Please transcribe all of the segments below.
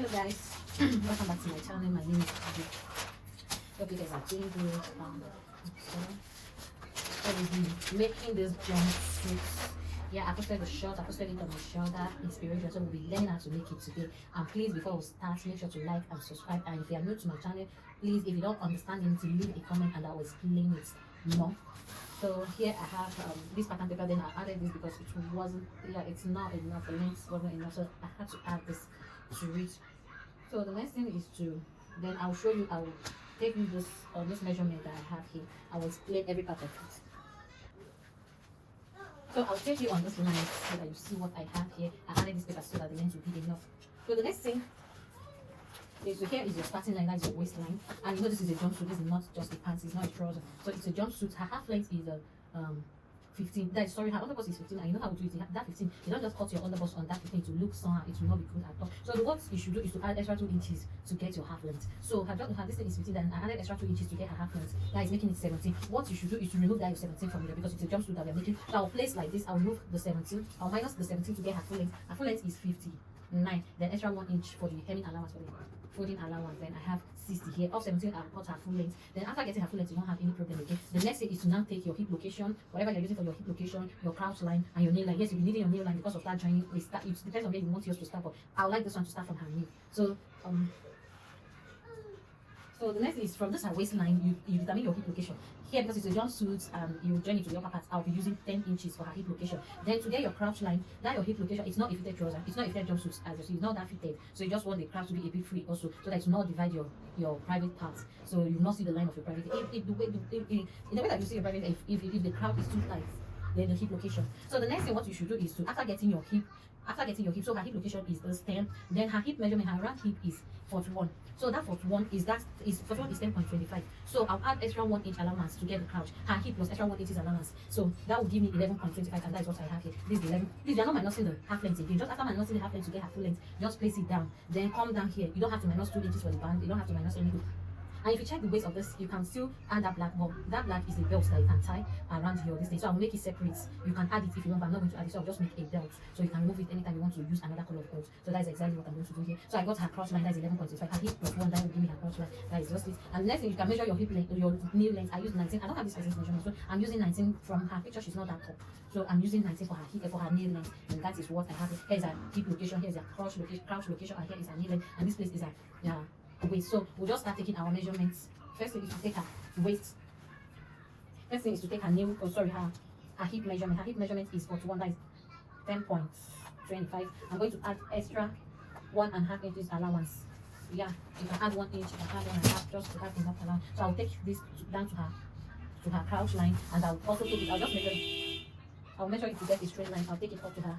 Hello guys, welcome back to my channel. My name is Adi. Hope you guys are doing good. So I will be making this jumpsuit. Yeah, I posted the short, I posted it on my shoulder inspiration. So we'll be learning how to make it today. And please, before we start, make sure to like and subscribe. And if you are new to my channel, please, if you don't understand anything, leave a comment and I will explain it more. So here I have this pattern paper. Then I added this because it wasn't, yeah, it's not enough. The length wasn't enough, so I had to add this to it. So the next thing is to, then I'll show you, I'll take you this measurement that I have here. I will explain every part of it. So I'll take you on this line so that you see what I have here. I added this paper so that the length will be enough. So the next thing is, so here is your starting line, that's your waistline. And you know this is a jumpsuit, this is not just a pants, it's not a trouser. So it's a jumpsuit. Her half length is 15. That is, sorry, her underbust is 15, and you know how to do it. That 15, you don't just cut your underbust on that 15 to look somehow, it will not be good at all. So what you should do is to add extra 2 inches to get your half length. So her this thing is 15, then I added extra 2 inches to get her half length. That is making it 17. What you should do is to remove that your 17 from here because it's a jumpsuit that we are making. So I'll place like this, I'll remove the 17, I'll minus the 17 to get her full length. Her full length is 59, then extra 1 inch for the hemming allowance, for the folding allowance. Then I have 60 here. Of 17, I'll cut her full length. Then after getting her full length, you don't have any problem again. The next thing is to now take your hip location, whatever you're using for your hip location, your crouch line, and your nail line. Yes, you'll be needing your nail line because of that joining. It depends on where you want yours to start, but I would like this one to start from her knee. So the next is from this her waistline, you determine your hip location. Here, because it's a jumpsuit and you join it to the upper part, I'll be using 10 inches for her hip location. Then to get your crouch line, that your hip location, it's not a fitted trouser, it's not a fitted jumpsuit, as you see, it's not that fitted. So you just want the crouch to be a bit free also, so that it will not divide your private parts. So you will not see the line of your private. In the way that you see your private, if the crouch is too tight, then the hip location. So the next thing what you should do is to, after getting your hip, so her hip location is this 10, then her hip measurement, her round hip is 41. So that 41 is 10.25. So I'll add extra 1 inch allowance to get the crouch. Her hip plus extra 1 inch allowance. So that will give me 11.25, and that is what I have here. This is 11. Please, you're not minusing the half length again. Just after minusing the half length to get her full length, just place it down. Then come down here. You don't have to minus 2 inches for the band. You don't have to minus anything. And if you check the waist of this, you can still add that black ball. That black is a belt that you can tie around your this thing. So I'll make it separate. You can add it if you want, but I'm not going to add it. So I'll just make a belt. So you can remove it anytime you want to use another color of belt. So that's exactly what I'm going to do here. So I got her crouch line, that's 11.25. Her hip plus 1, that will give me her crouch line. That is just it. And next thing, you can measure your hip length, your knee length. I use 19. I don't have this person's measurement, so I'm using 19 from her picture. She's not that tall. So I'm using 19 for her hip, for her knee length. And that is what I have. Here is her hip location, here is her crouch location, and here is her knee length. And this place is her waist. So we'll just start taking our measurements. First thing is to take her waist. First thing is to take her nail, her hip measurement. Her hip measurement is 41, that is 10.25. I'm going to add extra 1.5 inches allowance. Yeah, you can add 1 inch, you can add 1.5 just to have enough allowance. So I'll take this down to her crouch line, and I'll also take it, I'll just measure it. I'll measure it to get a straight line. I'll take it up to her.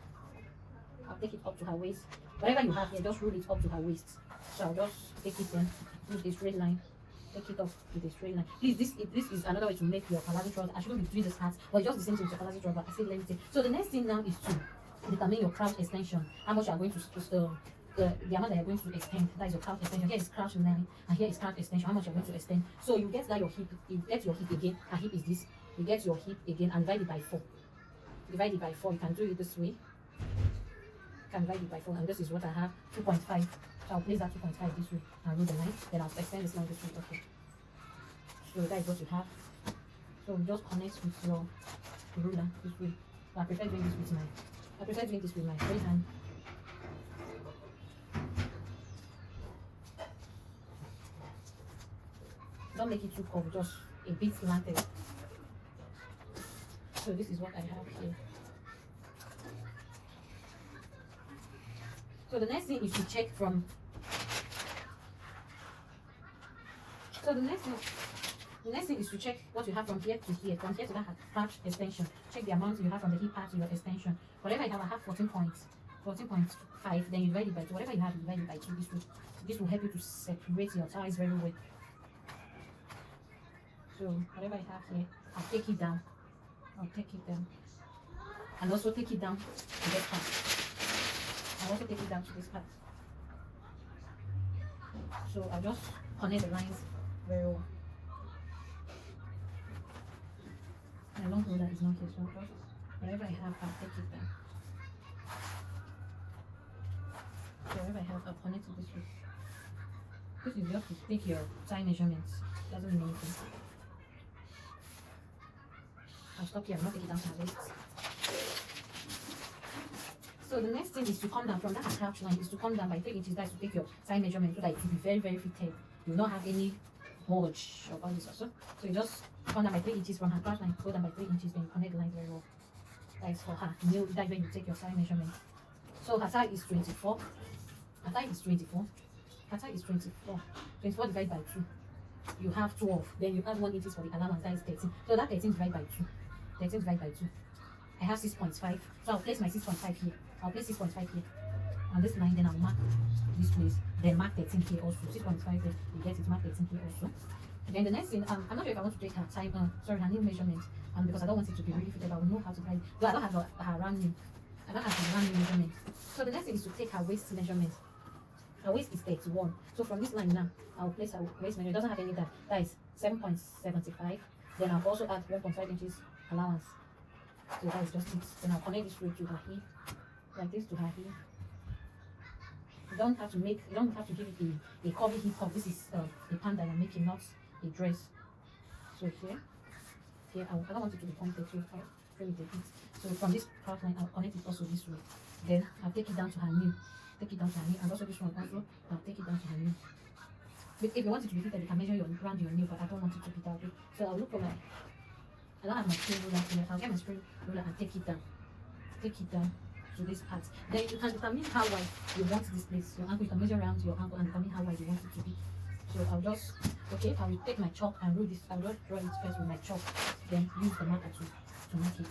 I'll take it up to her waist. Whatever you have here, just roll it up to her waist. So I'll just take it then, use a straight line. Take it off with a straight line. Please, this is another way to make your palazzo trouser. I shouldn't be doing this hat, but it's just the same thing with your palazzo trouser. I said let me take. So the next thing now is to determine your crouch extension. How much you are going to the amount that you're going to extend. That is your crouch extension. Here is crouch line, and here is crouch extension. How much you're going to extend. So you get that your hip, you get your hip again. Her hip is this. You get your hip again and divide it by 4. Divide it by 4. You can do it this way. You can divide it by 4, and this is what I have, 2.5. So I'll place that 2.5 this way and roll the line. Then I'll extend this line this way. Okay. So that is what you have. So we just connect with your ruler this way. So I prefer doing this with my free hand. Don't make it too curved, just a bit slanted. So this is what I have here. So the next thing is to check from. So the next thing is to check what you have from here to here, from here to that crouch extension. Check the amount you have from the hip part to your extension. Whatever I have 14.5. Then you divide it by 2. Whatever you have, you divide it by 2. This will help you to separate your thighs very well. So whatever I have here, I'll take it down. And also take it down to this part. I'll also take it down to this part. So I'll just connect the lines very well. My long ruler is not here, so just whatever I have, I'll take it down. So whatever I have, I'll connect it this way. This is just to take your side measurements. Doesn't mean anything. I'll stop here. I'll not take it down to her waist. So the next thing is to come down from that crouch line, is to come down by 3 inches. That's to take your side measurement so that it will be very, very fitted. You will not have any bulge or all this also. So you just come down by 3 inches from her crouch line, go down by 3 inches, then you connect the lines very well. That is for her. That's when you take your side measurement. So her side is 24. Her side is 24. Her side is 24. 24 divided by 2. You have 12. Then you add 1 inches for the allowance. That is 13. So that 13 divided by 2. 13 divided by 2. I have 6.5. So I'll place my 6.5 here. I'll place 6.5 here. On this line, then I'll mark this place. Then mark 13 here also. 6.5 there. You get it. Mark 13 here also. Then the next thing, I'm not sure if I want to take her time, her knee measurement. Because I don't want it to be really fitted. I will know how to write. Though I don't have her round knee. I don't have her round knee measurement. So the next thing is to take her waist measurement. Her waist is 31. So from this line now, I'll place her waist measurement. It doesn't have any that. That is 7.75. Then I'll also add 1.5 inches allowance. So that is just it. Then I'll connect this through to her hip. Like this to her hip. You don't have to give it a curvy hip hop. This is a pant that I'm making, not a dress. So here I don't want it to be pointed, so I'll frame it a bit. So from this crouch line, I'll connect it also this way. Then I'll take it down to her knee. Take it down to her knee, and also this one also, I'll take it down to her knee. But if you want it to be fitted, you can measure around your knee, but I don't want it to be that way. So I'll look for I don't have my spring ruler here. I'll get my spring ruler and take it down. Take it down to this part. Then you can determine how wide you want this place. Your ankle, you can measure around your ankle and determine how wide you want it to be. So I'll just, I will take my chalk and roll this. I'll just draw it first with my chalk, then use the marker to mark it.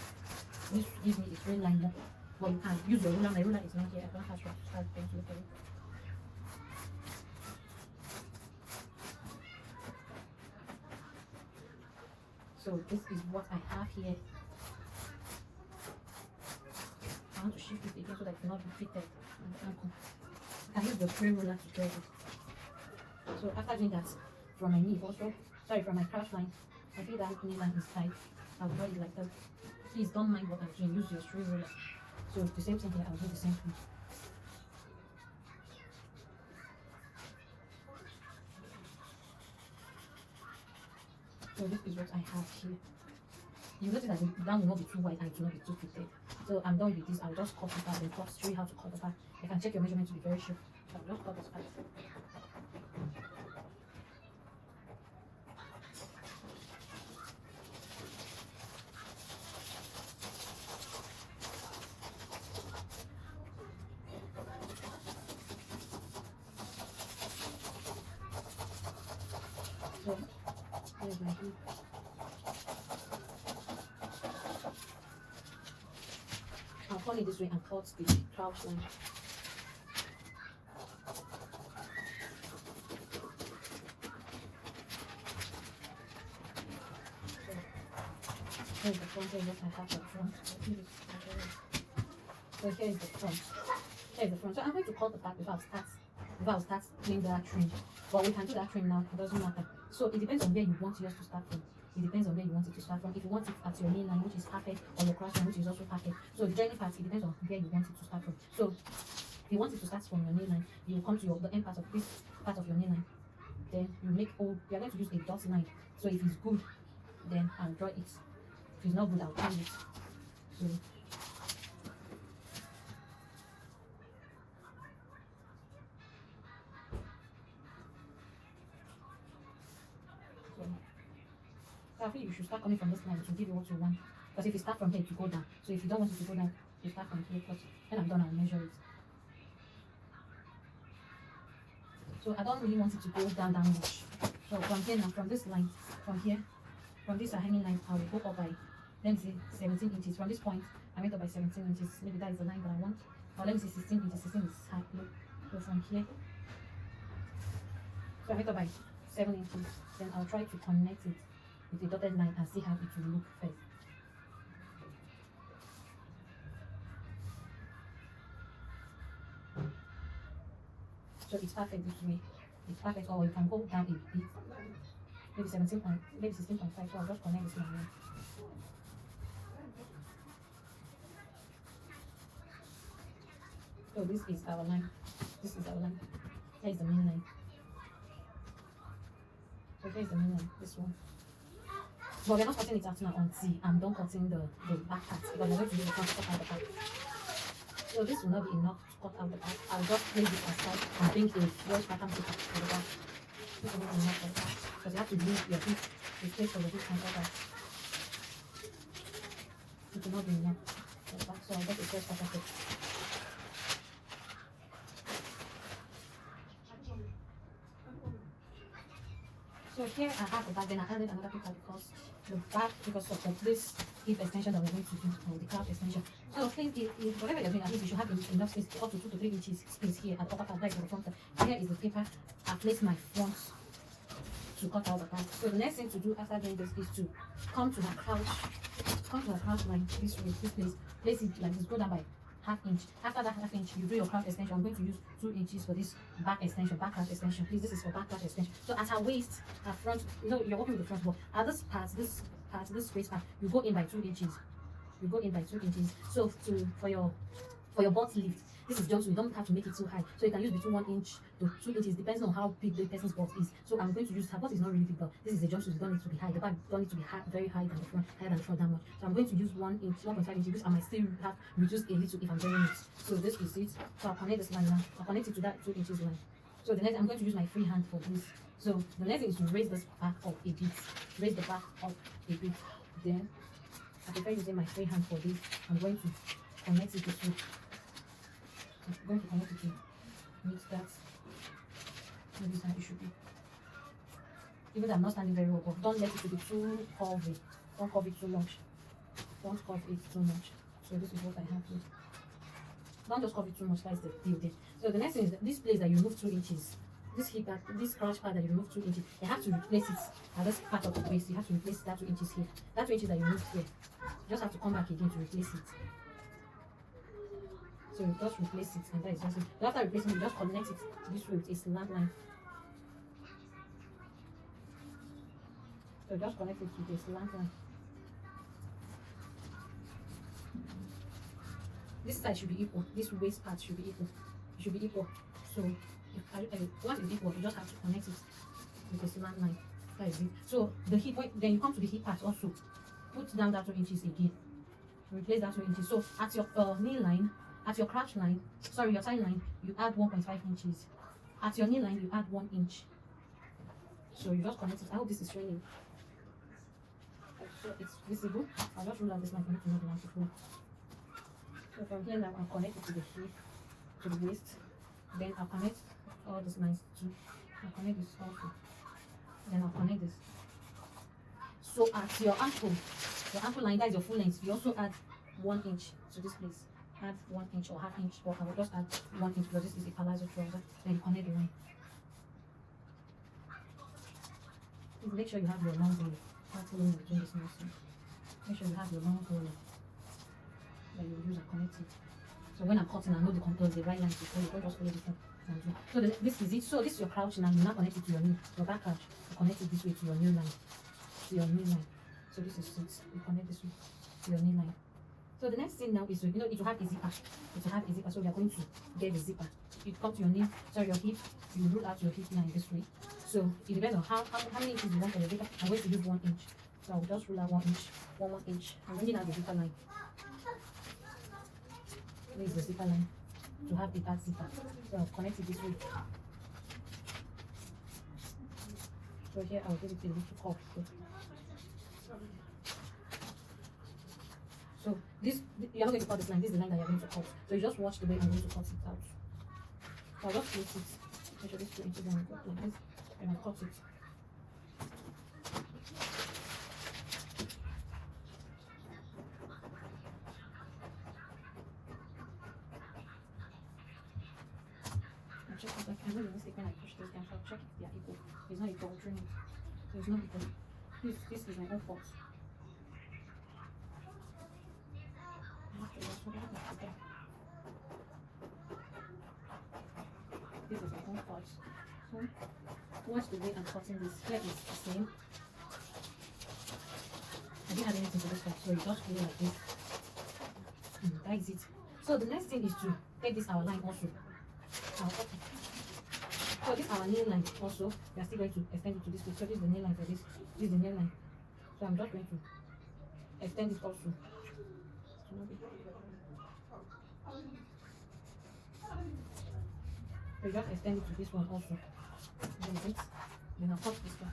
This gives me a straight line more. But you can use your ruler. My ruler is not here. I don't have to start pencil for it. So this is what I have here. I want to shift it again so that it will not be fitted on the ankle. I can use the spray ruler to draw it. So after doing that, from my knee also, from my crouch line, I feel that knee line is tight. I'll draw it like that. Please don't mind what I'm doing. Use your stray ruler. So the same thing here, I'll do the same thing. So this is what I have here. You notice that the down will not be too wide and it will not be too fitted. So I'm done with this. I'll just cut it out and show you how to cut the part. You can check your measurement to be very sure. So I'll just cut this part. So here's my hip. I'll turn it this way and cut the crouch line. Here's the front, here's what I have at the front. So here is the front. Here is the front. So I'm going to cut the back before I start doing that trim. But we can do that trim now, it doesn't matter. So it depends on where you want yours to start from. It depends on where you want it to start from. If you want it at your knee line, which is perfect, or your cross line, which is also perfect. So the joining part, it depends on where you want it to start from. So if you want it to start from your knee line, you come to the end part of this part of your knee line. Then you make we are going to use a dot line. So if it's good, then I'll draw it. If it's not good, I'll change it. So I feel you should start coming from this line to give you what you want. Because if you start from here, you go down. So if you don't want it to go down, you start from here. Because when I'm done, I'll measure it. So I don't really want it to go down much. So from here now, from this line, from here, from this hanging line, I will go up by, let me see, 17 inches. From this point, I went up by 17 inches. Maybe that is the line that I want. Or let me see, 16 inches. 16 is high. So from here, so I went up by 7 inches. Then I'll try to connect it with the dotted line and see how it will look first. So it's perfect this way. It's perfect, or you can go down a bit. Maybe 17 point, maybe 16.5. So I'll just connect this line. So this is our line. This is our line. Here is the main line. So here's the main one, this one. But we're not cutting it out now until I'm done cutting the back part, because we're going to use the front to cut out the back. So this will not be enough to cut out the back. I'll just place it aside and bring a wash pattern paper for the back. This will not be enough for the back, because you have to leave your hip, the space for the hip and all that. It will not be enough for the back, so I'll get a fresh pattern paper. So here I have the back, then I added another paper because the back, because of this hip extension that we're going to do, or the calf extension. So please, if whatever you're doing, at least you should have enough space, up to 2 to 3 inches space here at the upper part, that is the front part. Here is the paper. I place my front to cut out the back. So the next thing to do after doing this is to come to her crouch line this way, this place. Place it like this, go down by ½ inch. After that ½ inch, you do your calf extension. I'm going to use 2 inches for this back extension, back calf extension. Please, this is for back calf extension. So at her waist, her front, you know, you're working with the front, but at this part, this waist part, you go in by 2 inches. You go in by 2 inches. So for your butt lift, this is jumpsuit. You don't have to make it too high. So you can use between 1 inch to 2 inches, depends on how big the person's butt is. So I'm going to use, her butt is not really big, but this is a jumpsuit. You don't need to be high. The back don't need to be high, very high than the front, higher than the front that much. So I'm going to use 1 inch, 1.5 inches, which I might still have reduced a little if I'm doing it. So this is it. So I'll connect this line now. I'll connect it to that 2 inches line. So the next, I'm going to use my free hand for this. So the next thing is to raise this back up a bit. Raise the back up a bit. Then I prefer using my free hand for this. I'm going to connect it to two. I'm going to connect it to meet that. Maybe this is how it should be. Even though I'm not standing very well, but don't let it to be too curvy. Don't curve it too much. Don't curve it too much. So this is what I have here. Don't just curve it too much, that's the deal there. So the next thing is that this place that you remove 2 inches. This hip part, this crotch part that you remove 2 inches, you have to replace it at this part of the waist. You have to replace that 2 inches here. That 2 inches that you removed here, you just have to come back again to replace it. So you just replace it, and that is just it. So after replacing it, you just connect it this way with a slant line. So just connect it with a slant line. This side should be equal. This waist part should be equal. It should be equal. So once it's equal, you just have to connect it with a slant line. That is it. So the hip, then you come to the hip part also. Put down that 2 inches again. Replace that 2 inches. So at your knee line, at your crotch line, sorry, your thigh line, you add 1.5 inches. At your knee line, you add 1 inch. So you just connect it. I hope this is showing. So it's visible. I'll just roll out this line for you to know the line to flow. So from here now, I'll connect it to the hip, to the waist. Then I'll connect all these lines too. I'll connect this also. Then I'll connect this. So at your ankle line, that is your full length, you also add 1 inch to this place. Add 1 inch or ½ inch, or I will just add 1 inch because this is a palazzo trouser. Then you connect the line. Please make sure you have your long roller. That's when you're doing this muscle. Make sure you have your long roller that you use and connect it. So when I'm cutting, I know the right line to follow. Don't just follow this one. So this is it. So this is your crouch line. You now connect it to your knee. Your back crouch. You connect it this way to your knee line. To your knee line. So this is it. You connect this way to your knee line. So the next thing now is, it will have a zipper. It will have a zipper. So we are going to get the zipper. You come to your knee, sorry, your hip. You roll out your hip line this way. So it depends on how many inches you want for the zipper. I'm going to use 1 inch. So I will just roll out 1 inch. 1 inch. I'm bringing out the zipper line. This is the zipper line to have the back zipper. So I'll connect it this way. So here I'll give it a little curve. So this, you're not going to cut this line. This is the line that you're going to cut. So you just watch the way I'm going to cut it out. So I'll just place it. Make sure this 2 inches on like this, and I'll cut it. I made a mistake when I pushed this down, so I'll check if they are equal. It's not equal, training. So it's not equal. This is my own fault. This is my own fault. So watch the way I'm cutting this. Here is the same. I didn't add anything to this one, so you just do it like this. That is it. So the next thing is to take this our line also. So this our nail line also. We are still going to extend it to this place. So this is the nail line for this. This is the nail line. So I'm just going to extend it also. So just extend it to this one also. Then I'll cut this one.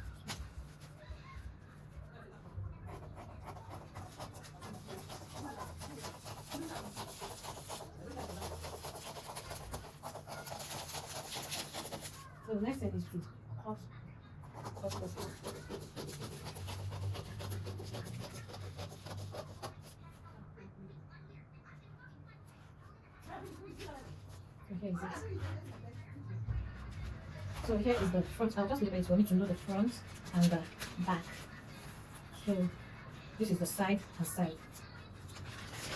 So the next thing is to cut the sleeve. So here is it. So here is the front. I'll just leave it for me to know the front and the back. So this is the side and side.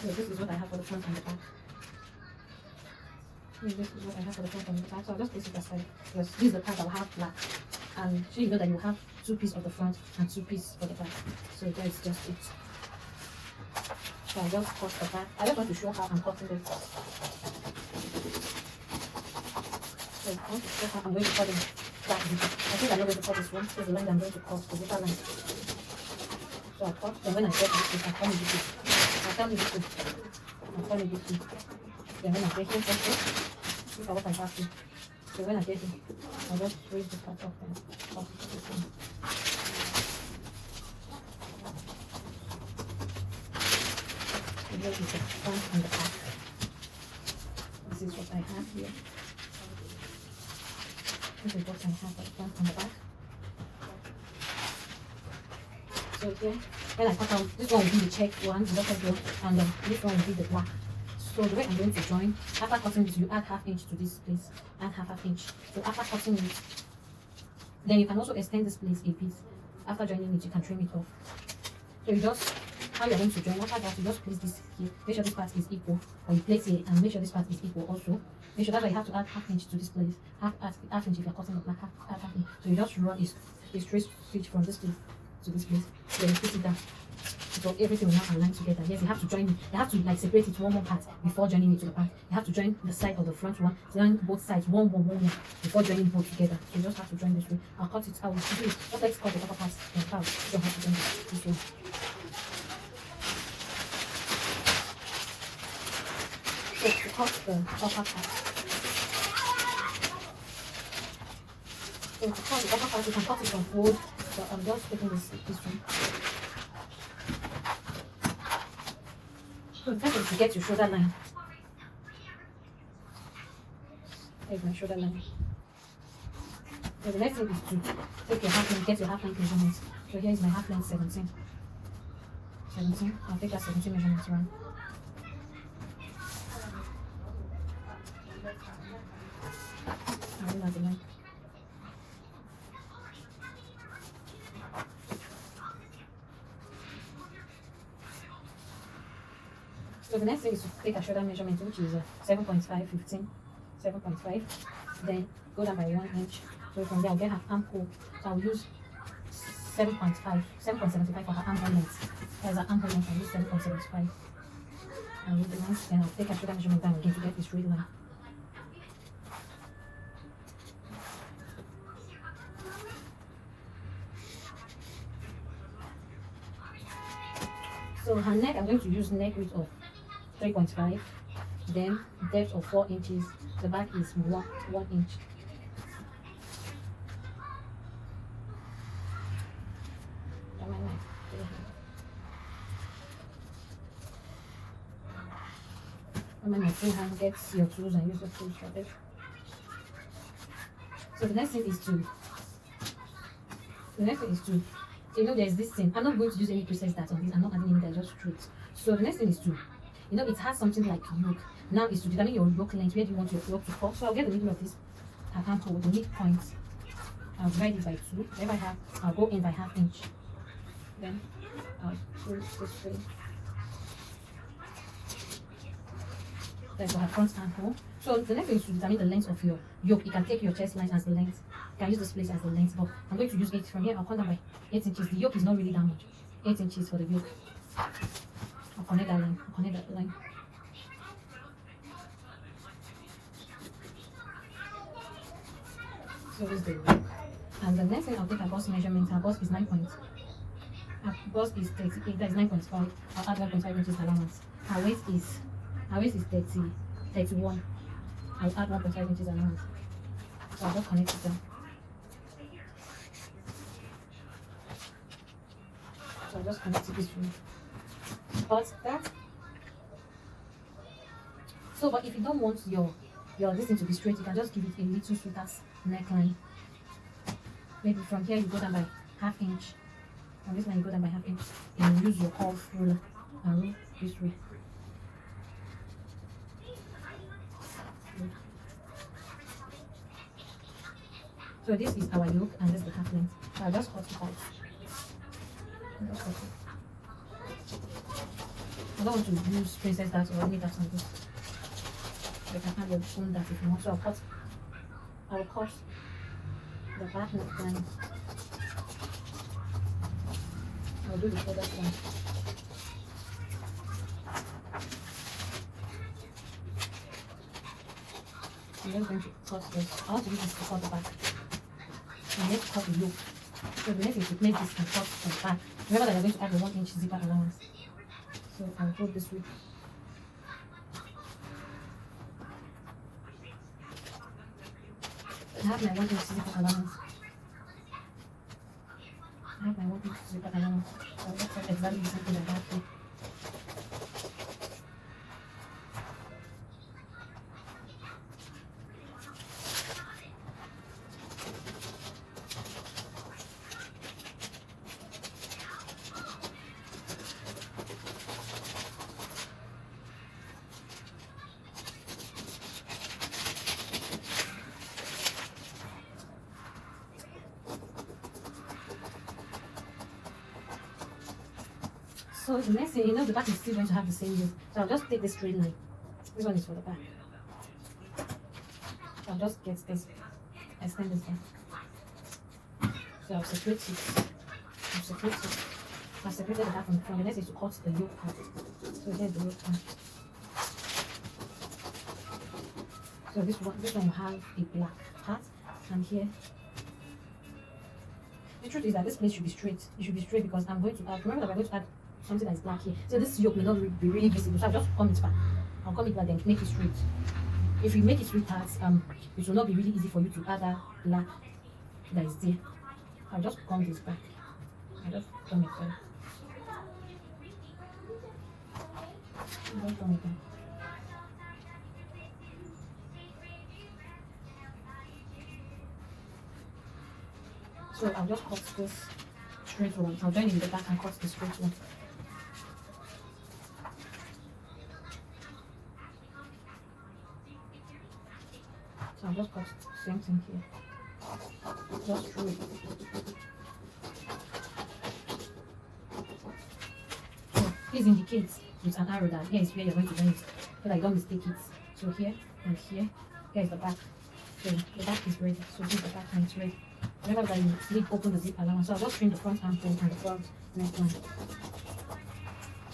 So this is what I have for the front and the back. This is what I have for the front and the back. So I'll just place it aside because this is the part that will have black. And so you know that you have 2 pieces of the front and 2 pieces for the back. So that's just it. So I just cut the back. I just want to show how I'm cutting it. So I want to show how I'm going to cut it back. I think I'm not going to cut this one. This is the line I'm going to cut, the bigger line. So I cut, then when I get this, I come with this. I come with this. I come with this. Then when I get here, these are what I have to. So when I get it, I'll just raise the part up and cut this one. So here is the front and the back. This is what I have here. This is what I have for the front and the back. So here, when I cut out, this one will be the check one, the dotted one, and then this one will be the black. So the way I'm going to join, after cutting this, you add ½ inch to this place, add ½ inch. So after cutting it, then you can also extend this place a bit. After joining it, you can trim it off. So you just, how you're going to join, after that, you just place this here. Make sure this part is equal, or you place it and make sure this part is equal also. Make sure that's why you have to add ½ inch to this place, half inch if you're cutting the black, half inch. So you just run a straight stitch from this place to this place, then you put it down. So everything will now align together. Yes, you have to join it. You have to like separate it one more part before joining it to the part. You have to join the side of the front one, join both sides one before joining both together. So you just have to join this way. I'll cut it. I will do it. Just let's cut the upper part and part. You don't have to join it this way. So to cut the upper part. So to cut the upper part, you can cut it from fold. So I'm just taking this one. So first is to get your shoulder line. There's my shoulder line. So the next thing is to take your half length, get your half length measurements. So here is my half length 17. 17. I'll take that 17 measurements around. I'll do that again. So the next thing is to take a shoulder measurement, which is 7.5, 15, 7.5. Then go down by 1 inch. So from there I'll get her armhole. So I'll use 7.5, 7.75 for her armhole length. As an armhole length, I'll use 7.75. And with the length, then I'll take a shoulder measurement down again to get this straight line. So her neck, I'm going to use neck width of 3.5, then depth of 4 inches. The back is 1 inch. When my free hand gets your tools and use the tools for it. So the next thing is to, you know, there's this thing. I'm not going to use any process that on this. I'm not adding any, just straight. So the next thing is to, you know, it has something like yoke. Now is to determine your yoke length. Where do you want your yoke to fall? So I'll get the middle of this armhole, the midpoint. I'll divide it by 2. Wherever I have, I'll go in by ½ inch. Then I'll pull this way. That's for her front armhole. So the next thing is to determine the length of your yoke. You can take your chest line as the length. You can use this place as the length, but I'm going to use 8 from here. I'll come down by 8 inches. The yoke is not really that much. 8 inches for the yoke. I'll connect that line. I'll connect that line. So this is the yoke. And the next thing I'll take her bust measurement. Her bust is 9 points. Her bust is 38. That is 9.5. I'll add 1.5 inches allowance. Her waist is 31. I'll add 1.5 inches allowance. So I'll just connect it down. So I'll just connect it this way. But that. So, but if you don't want your this thing to be straight, you can just give it a little sweeter's neckline. Maybe from here you go down by ½ inch. From this line you go down by ½ inch. And use your curve ruler and roll this way. So this is our yoke and this is the half length. So I'll just cut it out. I don't want to use princess darts or any darts on this. You can have your own dart if you want. So I'll cut the back neckline. I'll do the shoulders one. I'm just going to cut this. I want to use this to cut the back. And let's cut the yoke. So the next is to place this and cut the back. Remember that you're going to add the 1 inch zipper allowance. So I'll hold this way. I have my 1 inch zipper allowance. So I'll just cut exactly the same thing I have here. So the next thing, the back is still going to have the same yoke. So I'll just take this straight line. This one is for the back. So I'll just get this, extend this down. So I'll separate it. I've separated the back from the front. The next is to cut the yoke part. So here's the yoke part. So this one will have a black part, and here. The truth is that this place should be straight. It should be straight because I'm going to add. Remember that we're going to add something that is black here. So this yoke may not be really visible. So I'll just come it back. I'll come it back then make it straight. If you make it straight parts, it will not be really easy for you to add that black that is there. I'll just come this back. I'll just come it back. I'll just come it back. So I'll just cut this straight one. I'll join it with the back and cut the straight one. So I'll just cut the same thing here. Just through it. So please indicate with an arrow that here is where you're going to join it, so that you don't mistake it. So here and here is the back. So the back is ready. So this is the back and it's ready. Remember that you need to open the zip allowance. So I'll just trim the front armhole and the front neckline.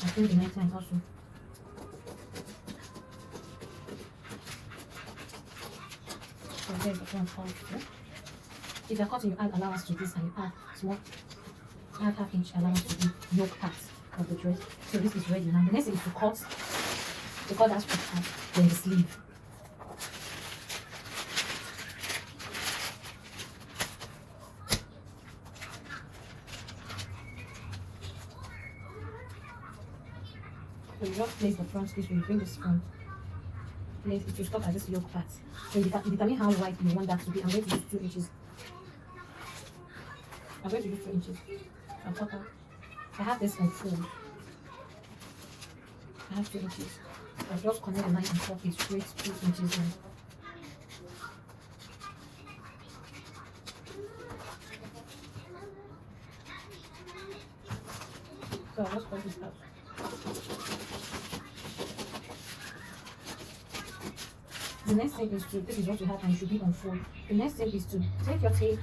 I'll trim the neckline also. So there's the front also. If you're cutting, you add allowance to this and you add ½ inch allowance to the yoke part of the dress. So this is ready now. The next thing is to cut that strip part, then the sleeve. So you just place the front this way, you bring this front. Place it to stop at this yoke part. So you determine how wide you want that to be. I'm going to use 2 inches. I'm going to use 2 inches. I'll cut out. I have this on fold. I have 2 inches. I'll just connect the line and cut it straight 2 inches line. So I'll just cut this out. The next thing is this is what you have and it should be on fold. The next thing is to take your tape.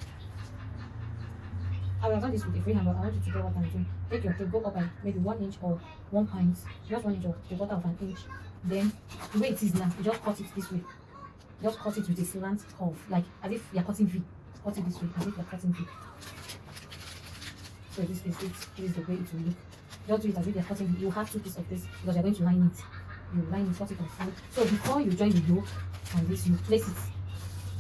I will have done this with a free hand, but I want you to get what I'm doing. Take your tape, go up by maybe 1 inch or 1 point, just 1 inch or a quarter of an inch. Then, the way it is now, you just cut it this way. Just cut it with a slant curve, like as if you're cutting V. cut it this way as if you're cutting it. So this is it. This is the way it will look. Just do it as if you're cutting it. You have 2 pieces of this because you're going to line it. You line it, cut it on fold. So before you join the yoke and this, you place it.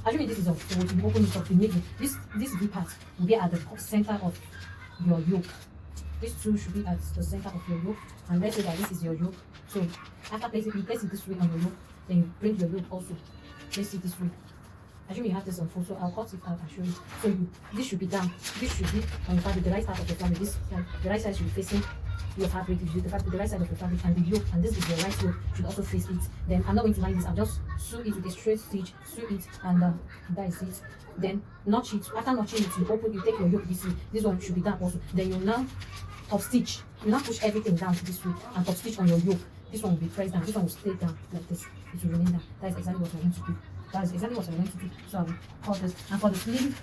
Assuming this is on fold, you open it up, you make it. This V part will be at the center of your yoke. These two should be at the center of your yoke. And let's say that this is your yoke. So after placing, you place it this way on your yoke. Then you bring your yoke also. Place it this way. Assume you have this on fold, so I'll cut it out and show you. So this should be down. This should be on the fabric, the right part of the fabric. This side, the right side should be facing your fabric. The right side of the fabric, and the yoke, and this is your right yoke, should also face it. Then I'm not going to line this. I'll just sew it with a straight stitch, sew it, and that is it. Then notch it. After notching it, you take your yoke this way. This one should be down also. Then you now top stitch. You now push everything down this way and top stitch on your yoke. This one will be pressed down. This one will stay down like this. It will remain down. That is exactly what we're going to do. That is exactly what I'm going to do. So I will cut this. And for the sleeve,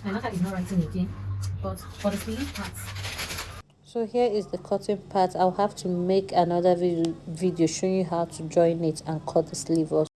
my marker is not writing again, but for the sleeve part. So here is the cutting part. I'll have to make another video showing you how to join it and cut the sleeve also.